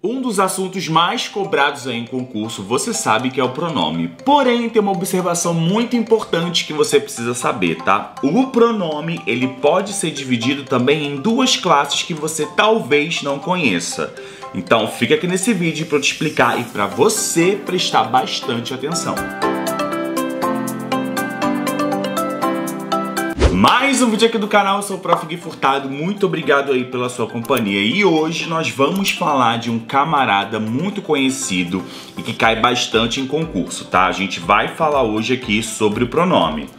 Um dos assuntos mais cobrados aí em concurso, você sabe que é o pronome. Porém, tem uma observação muito importante que você precisa saber, tá? O pronome, ele pode ser dividido também em duas classes que você talvez não conheça. Então, fica aqui nesse vídeo para eu te explicar e para você prestar bastante atenção. Mais um vídeo aqui do canal, eu sou o Prof. Gui Furtado, muito obrigado aí pela sua companhia. E hoje nós vamos falar de um camarada muito conhecido e que cai bastante em concurso, tá? A gente vai falar hoje aqui sobre o pronome.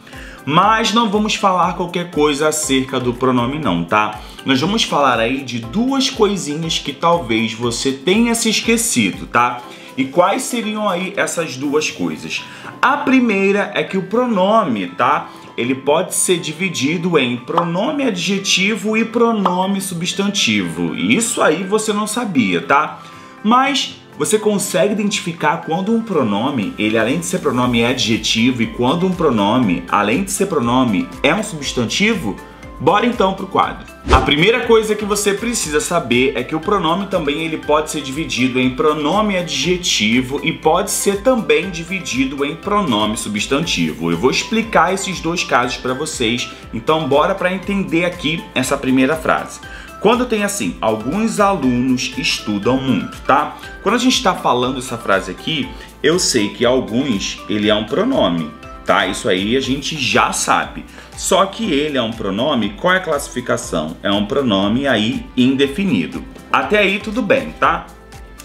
Mas não vamos falar qualquer coisa acerca do pronome não, tá? Nós vamos falar aí de duas coisinhas que talvez você tenha se esquecido, tá? E quais seriam aí essas duas coisas? A primeira é que o pronome, tá? Ele pode ser dividido em pronome adjetivo e pronome substantivo. Isso aí você não sabia, tá? Mas você consegue identificar quando um pronome, ele além de ser pronome é adjetivo e quando um pronome, além de ser pronome, é um substantivo? Bora então pro quadro. A primeira coisa que você precisa saber é que o pronome também ele pode ser dividido em pronome adjetivo e pode ser também dividido em pronome substantivo. Eu vou explicar esses dois casos para vocês, então bora para entender aqui essa primeira frase. Quando tem assim, alguns alunos estudam muito, tá? Quando a gente está falando essa frase aqui, eu sei que alguns, ele é um pronome, tá? Isso aí a gente já sabe. Só que ele é um pronome, qual é a classificação? É um pronome aí indefinido. Até aí tudo bem, tá?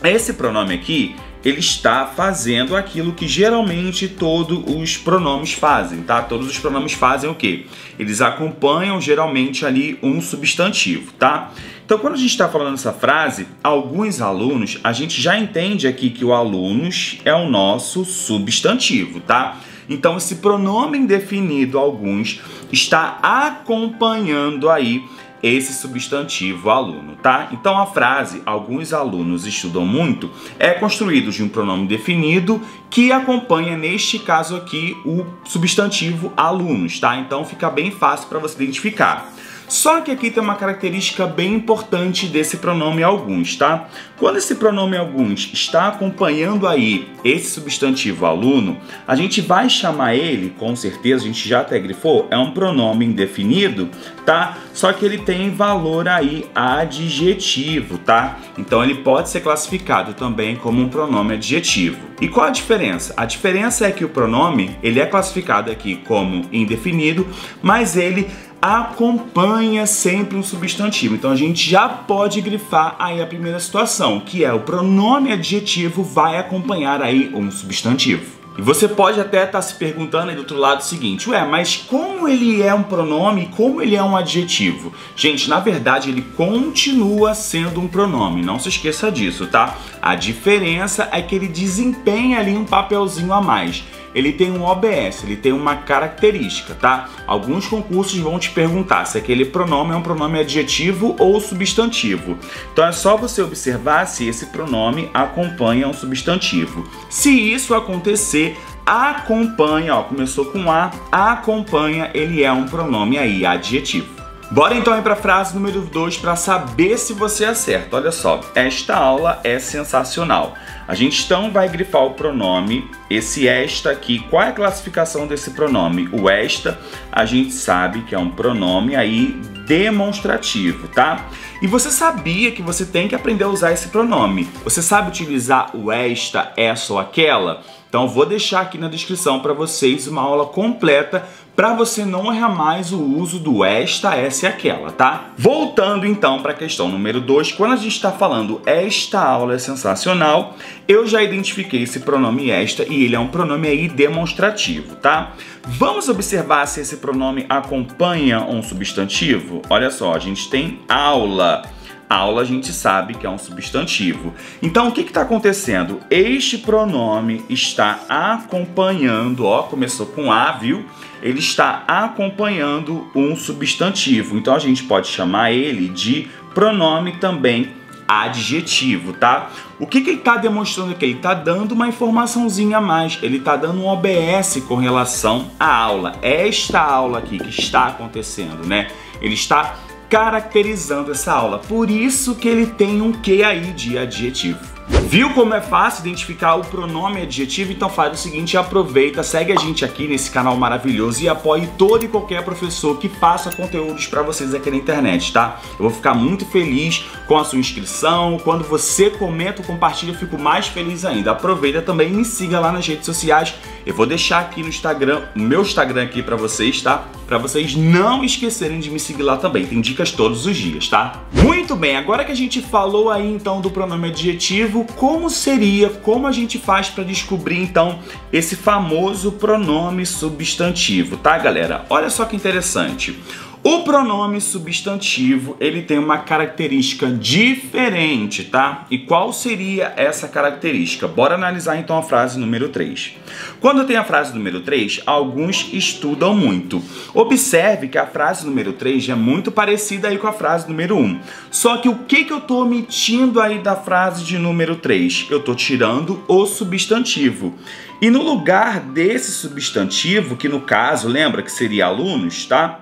Esse pronome aqui, ele está fazendo aquilo que geralmente todos os pronomes fazem, tá? Todos os pronomes fazem o quê? Eles acompanham geralmente ali um substantivo, tá? Então quando a gente está falando essa frase, alguns alunos, a gente já entende aqui que o alunos é o nosso substantivo, tá? Então esse pronome indefinido, alguns, está acompanhando aí esse substantivo aluno, tá? Então a frase, alguns alunos estudam muito, é construído de um pronome definido que acompanha, neste caso aqui, o substantivo alunos, tá? Então fica bem fácil para você identificar. Só que aqui tem uma característica bem importante desse pronome alguns, tá? Quando esse pronome alguns está acompanhando aí esse substantivo aluno, a gente vai chamar ele, com certeza, a gente já até grifou, é um pronome indefinido, tá? Só que ele tem valor aí adjetivo, tá? Então ele pode ser classificado também como um pronome adjetivo. E qual a diferença? A diferença é que o pronome, ele é classificado aqui como indefinido, mas ele acompanha sempre um substantivo. Então a gente já pode grifar aí a primeira situação, que é o pronome adjetivo vai acompanhar aí um substantivo. E você pode até estar se perguntando aí do outro lado o seguinte, ué, mas como ele é um pronome, como ele é um adjetivo? Gente, na verdade ele continua sendo um pronome, não se esqueça disso, tá? A diferença é que ele desempenha ali um papelzinho a mais. Ele tem um OBS, ele tem uma característica, tá? Alguns concursos vão te perguntar se aquele pronome é um pronome adjetivo ou substantivo. Então é só você observar se esse pronome acompanha um substantivo. Se isso acontecer, acompanha, ó, começou com A, acompanha, ele é um pronome aí adjetivo. Bora então ir para a frase número 2 para saber se você acerta. Olha só, esta aula é sensacional. A gente então vai grifar o pronome, esse esta aqui. Qual é a classificação desse pronome? O esta, a gente sabe que é um pronome aí demonstrativo, tá? E você sabia que você tem que aprender a usar esse pronome? Você sabe utilizar o esta, essa ou aquela? Então eu vou deixar aqui na descrição para vocês uma aula completa para você não errar mais o uso do esta, essa e aquela, tá? Voltando então para a questão número 2, quando a gente está falando esta aula é sensacional, eu já identifiquei esse pronome esta e ele é um pronome aí demonstrativo, tá? Vamos observar se esse pronome acompanha um substantivo? Olha só, a gente tem aula. Aula a gente sabe que é um substantivo. Então o que está acontecendo? Este pronome está acompanhando, ó, começou com A, viu? Ele está acompanhando um substantivo. Então a gente pode chamar ele de pronome também adjetivo, tá? O que ele está demonstrando aqui? Ele está dando uma informaçãozinha a mais, ele está dando um OBS com relação à aula. Esta aula aqui que está acontecendo, né? Ele está caracterizando essa aula. Por isso que ele tem um que aí de adjetivo. Viu como é fácil identificar o pronome adjetivo? Então faz o seguinte, aproveita, segue a gente aqui nesse canal maravilhoso e apoie todo e qualquer professor que faça conteúdos para vocês aqui na internet, tá? Eu vou ficar muito feliz com a sua inscrição, quando você comenta ou compartilha eu fico mais feliz ainda. Aproveita também e me siga lá nas redes sociais, eu vou deixar aqui no Instagram, o meu Instagram aqui para vocês, tá? Para vocês não esquecerem de me seguir lá também, tem dicas todos os dias, tá? Muito bem, agora que a gente falou aí então do pronome adjetivo, como a gente faz para descobrir então esse famoso pronome substantivo, tá galera? Olha só que interessante. O pronome substantivo, ele tem uma característica diferente, tá? E qual seria essa característica? Bora analisar então a frase número 3. Quando tem a frase número 3, alguns estudam muito. Observe que a frase número 3 é muito parecida aí com a frase número 1. Só que o que eu tô omitindo aí da frase de número 3? Eu tô tirando o substantivo. E no lugar desse substantivo, que no caso, lembra que seria alunos, tá?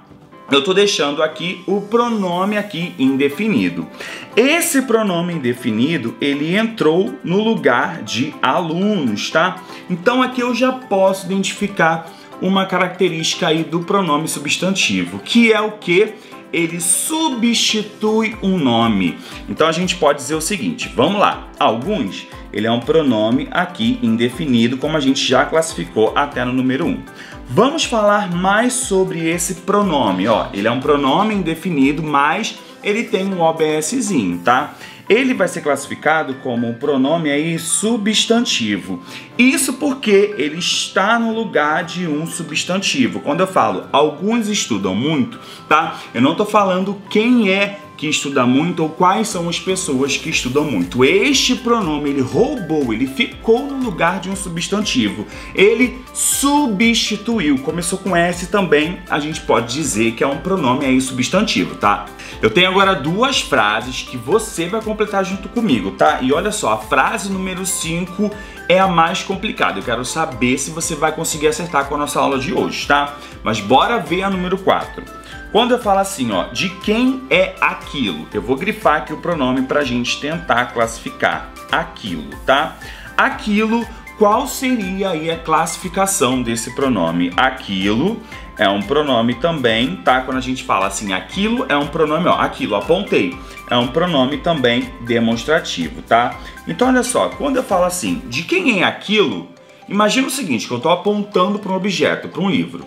Eu tô deixando aqui o pronome aqui indefinido. Esse pronome indefinido, ele entrou no lugar de alunos, tá? Então aqui eu já posso identificar uma característica aí do pronome substantivo, que é o que? Ele substitui um nome. Então a gente pode dizer o seguinte, vamos lá. Alguns, ele é um pronome aqui indefinido, como a gente já classificou até no número 1. Vamos falar mais sobre esse pronome, ó. Ele é um pronome indefinido, mas ele tem um OBSzinho, tá? Ele vai ser classificado como um pronome aí substantivo. Isso porque ele está no lugar de um substantivo. Quando eu falo alguns estudam muito, tá? Eu não tô falando quem é que estuda muito ou quais são as pessoas que estudam muito. Este pronome, ele roubou, ele ficou no lugar de um substantivo. Ele substituiu. Começou com S também, a gente pode dizer que é um pronome aí substantivo, tá? Eu tenho agora duas frases que você vai completar junto comigo, tá? E olha só, a frase número 5 é a mais complicada. Eu quero saber se você vai conseguir acertar com a nossa aula de hoje, tá? Mas bora ver a número 4. Quando eu falo assim, ó, de quem é aquilo? Eu vou grifar aqui o pronome pra gente tentar classificar aquilo, tá? Aquilo, qual seria aí a classificação desse pronome? Aquilo é um pronome também, tá? Quando a gente fala assim, aquilo é um pronome, ó, aquilo, apontei. É um pronome também demonstrativo, tá? Então, olha só, quando eu falo assim, de quem é aquilo? Imagina o seguinte, que eu tô apontando para um objeto, para um livro.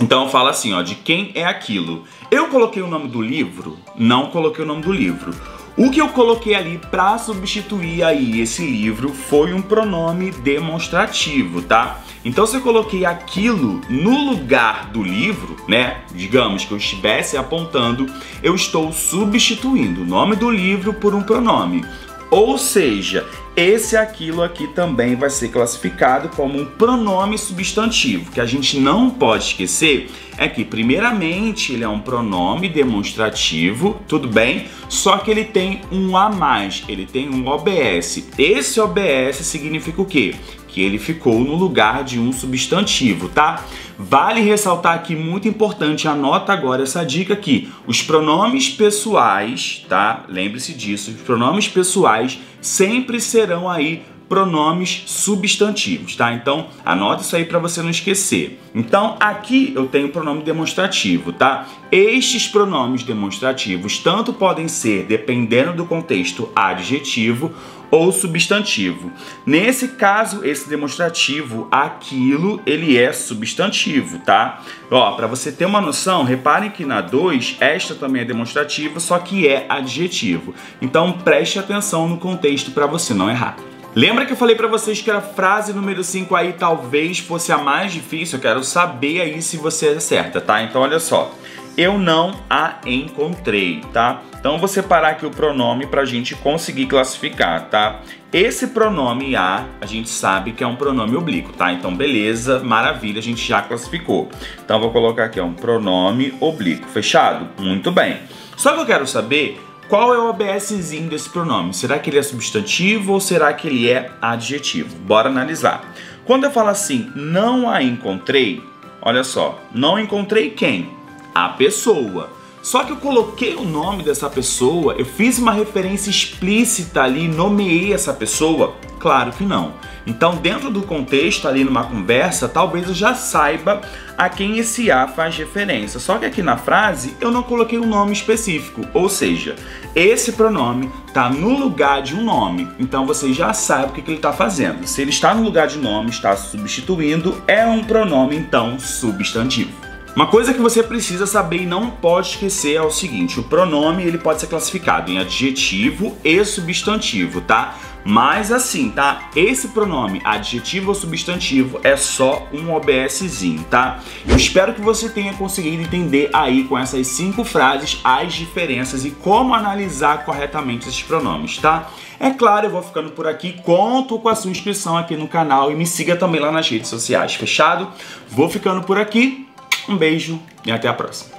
Então eu falo assim, ó, de quem é aquilo? Eu coloquei o nome do livro? Não coloquei o nome do livro. O que eu coloquei ali para substituir aí esse livro foi um pronome demonstrativo, tá? Então se eu coloquei aquilo no lugar do livro, né? Digamos que eu estivesse apontando, eu estou substituindo o nome do livro por um pronome. Ou seja, esse aquilo aqui também vai ser classificado como um pronome substantivo. O que a gente não pode esquecer é que, primeiramente, ele é um pronome demonstrativo, tudo bem? Só que ele tem um a mais, ele tem um OBS. Esse OBS significa o quê? Que ele ficou no lugar de um substantivo, tá? Vale ressaltar aqui, muito importante, anota agora essa dica aqui. Os pronomes pessoais, tá? Lembre-se disso, os pronomes pessoais sempre serão aí pronomes substantivos, tá? Então, anota isso aí para você não esquecer. Então, aqui eu tenho o pronome demonstrativo, tá? Estes pronomes demonstrativos tanto podem ser, dependendo do contexto, adjetivo ou substantivo. Nesse caso, esse demonstrativo, aquilo, ele é substantivo, tá? Ó, para você ter uma noção, reparem que na 2, esta também é demonstrativo, só que é adjetivo. Então, preste atenção no contexto para você não errar. Lembra que eu falei pra vocês que a frase número 5 aí talvez fosse a mais difícil? Eu quero saber aí se você acerta, tá? Então olha só, eu não a encontrei, tá? Então eu vou separar aqui o pronome pra gente conseguir classificar, tá? Esse pronome a gente sabe que é um pronome oblíquo, tá? Então beleza, maravilha, a gente já classificou. Então eu vou colocar aqui, ó, um pronome oblíquo, fechado? Muito bem. Só que eu quero saber qual é o OBSzinho desse pronome? Será que ele é substantivo ou será que ele é adjetivo? Bora analisar. Quando eu falo assim, não a encontrei, olha só, não encontrei quem? A pessoa. Só que eu coloquei o nome dessa pessoa, eu fiz uma referência explícita ali, nomeei essa pessoa? Claro que não. Então, dentro do contexto ali numa conversa, talvez eu já saiba a quem esse A faz referência. Só que aqui na frase eu não coloquei um nome específico, ou seja, esse pronome está no lugar de um nome. Então você já sabe o que ele está fazendo. Se ele está no lugar de nome, está substituindo, é um pronome então substantivo. Uma coisa que você precisa saber e não pode esquecer é o seguinte: o pronome ele pode ser classificado em adjetivo e substantivo, tá? Mas assim, tá? Esse pronome, adjetivo ou substantivo, é só um OBSzinho, tá? Eu espero que você tenha conseguido entender aí com essas 5 frases as diferenças e como analisar corretamente esses pronomes, tá? É claro, eu vou ficando por aqui, conto com a sua inscrição aqui no canal e me siga também lá nas redes sociais, fechado? Vou ficando por aqui. Um beijo e até a próxima.